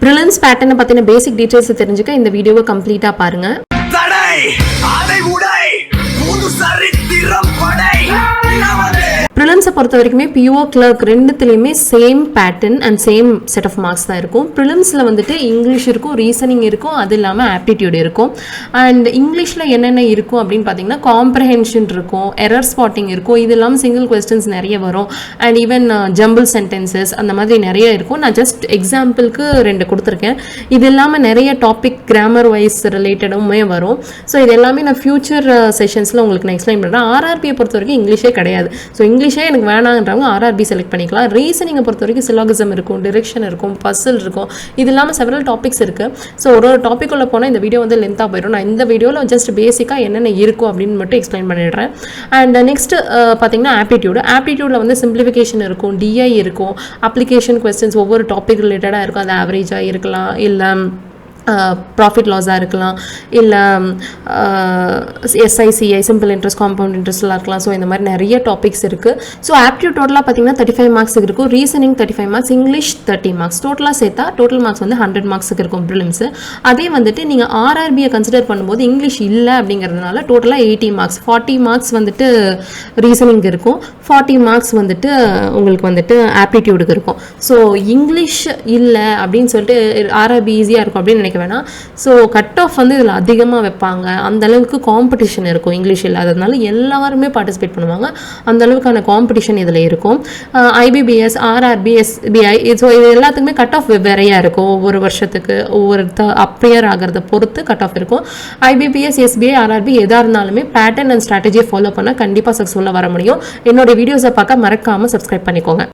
Prelims பேட்டர்னை பற்றின பேசிக் டீட்டெயில்ஸை தெரிஞ்சுக்க இந்த வீடியோவை கம்ப்ளீட்டாக பாருங்கள். ப்ரிலிம்ஸை பொறுத்த வரைக்குமே பிஓ கிளர்க் ரெண்டுத்துலேயுமே same pattern and same set of marks தான் இருக்கும். ப்ரிலிம்ஸில் வந்துட்டு இங்கிலீஷ் இருக்கும், ரீசனிங் இருக்கும், அது இல்லாமல் ஆப்டிடியூட் இருக்கும். அண்ட் இங்கிலீஷில் என்னென்ன இருக்கும் அப்படின்னு பார்த்தீங்கன்னா காம்ப்ரஹென்ஷன் இருக்கும், எரர் ஸ்பாட்டிங் இருக்கும், இது இல்லாமல் சிங்கிள் கொஸ்டின்ஸ் நிறைய வரும். அண்ட் ஈவன் ஜம்பிள் சென்டென்சஸ் அந்த மாதிரி நிறைய இருக்கும். நான் ஜஸ்ட் எக்ஸாம்பிளுக்கு 2 கொடுத்துருக்கேன். இது இல்லாமல் நிறைய டாபிக் கிராமர் வைஸ் ரிலேட்டடுமே வரும். ஸோ இது எல்லாமே நான் ஃபியூச்சர் செஷன்ஸில் உங்களுக்கு நான் எக்ஸ்பிளைன் பண்ணுறேன். ஆர்ஆர்பியை பொறுத்த வரைக்கும் இங்கிலீஷே கிடையாது. ஸோ இங்கிலீஷே எனக்கு வேணான்றவங்க ஆர்ஆர்பி செலக்ட் பண்ணிக்கலாம். ரீசனிங்கை பொறுத்த வரைக்கும் சிலாகிசம் இருக்கும், டிரெக்ஷன் இருக்கும், பசில் இருக்கும், இது இல்லாமல் செவரல் டாபிக்ஸ் இருக்குது. ஸோ ஒரு டாபிக் உள்ள போனால் இந்த வீடியோ வந்து லென்த்தாக போயிடும். நான் இந்த வீடியோவில் ஜஸ்ட் பேசிக்காக என்னென்ன இருக்கும் அப்படின்னு மட்டும் எக்ஸ்பிளைன் பண்ணிடுறேன். அண்ட் நெக்ஸ்ட் பார்த்தீங்கன்னா ஆப்டிடியூடில் வந்து சிம்பிளிஃபிகேஷன் இருக்கும், டிஐ இருக்கும், அப்ளிகேஷன் கொஸ்டின்ஸ் ஒவ்வொரு டாபிக் ரிலேட்டடாக இருக்கும். அது ஆவரேஜாக இருக்கலாம், இல்லை ப்ராஃபிட் லாஸாக இருக்கலாம், இல்லை எஸ்ஐசிஐ சிம்பிள் இன்ட்ரெஸ்ட் காம்பவுண்ட் இன்ட்ரெஸ்ட்லாம் இருக்கலாம். ஸோ இந்த மாதிரி நிறைய டாபிக்ஸ் இருக்குது. ஸோ ஆப்டியூட் டோட்டலாக பார்த்தீங்கன்னா 35 மார்க்ஸுக்கு இருக்கும், ரீசனிங் 35 மார்க்ஸ், இங்கிலீஷ் 30 மார்க்ஸ், டோட்டலாக சேர்த்தா டோட்டல் மார்க்ஸ் வந்து 100 மார்க்ஸுக்கு இருக்கும் ப்ரிலிம்ஸு. அதே வந்துட்டு நீங்கள் ஆர்ஆர்பியை கன்சிடர் பண்ணும்போது இங்கிலீஷ் இல்லை அப்படிங்கிறதுனால டோட்டலாக 80 மார்க்ஸ், 40 மார்க்ஸ் வந்துட்டு ரீசனிங் இருக்கும், 40 மார்க்ஸ் வந்துட்டு உங்களுக்கு வந்துட்டு ஆப்டிடியூடுக்கு இருக்கும். ஸோ இங்கிலீஷ் இல்லை அப்படின்னு சொல்லிட்டு ஆர்ஆர்பி ஈஸியாக இருக்கும் அப்படின்னு நினைக்க வேணாம். ஸோ கட் ஆஃப் வந்து இதில் அதிகமாக வைப்பாங்க. அந்த அளவுக்கு காம்படிஷன் இருக்கும். இங்கிலீஷ் இல்லாததுனால எல்லாருமே பார்ட்டிசிபேட் பண்ணுவாங்க. அந்த அளவுக்கான காம்படிஷன் இதில் இருக்கும். ஐபிபிஎஸ், ஆர்ஆர்பி, எஸ்பிஐ, ஸோ இது எல்லாத்துக்குமே கட் ஆஃப் வெவ்வேறையாக இருக்கும். ஒவ்வொரு வருஷத்துக்கு ஒவ்வொரு அப்பியர் ஆகிறத பொறுத்து கட் ஆஃப் இருக்கும். ஐபிபிஎஸ், எஸ்பிஐ, ஆர்ஆர்பி எதாக இருந்தாலுமே பேட்டர்ன் அண்ட் ஸ்ட்ராட்டஜியை ஃபாலோ பண்ணால் கண்டிப்பாக சக்ஸஸ்ஃபுல்லாக வர முடியும். என்னோட வீடியோஸை பார்க்க மறக்காமல் சப்ஸ்கிரைப் பண்ணிக்கோங்க.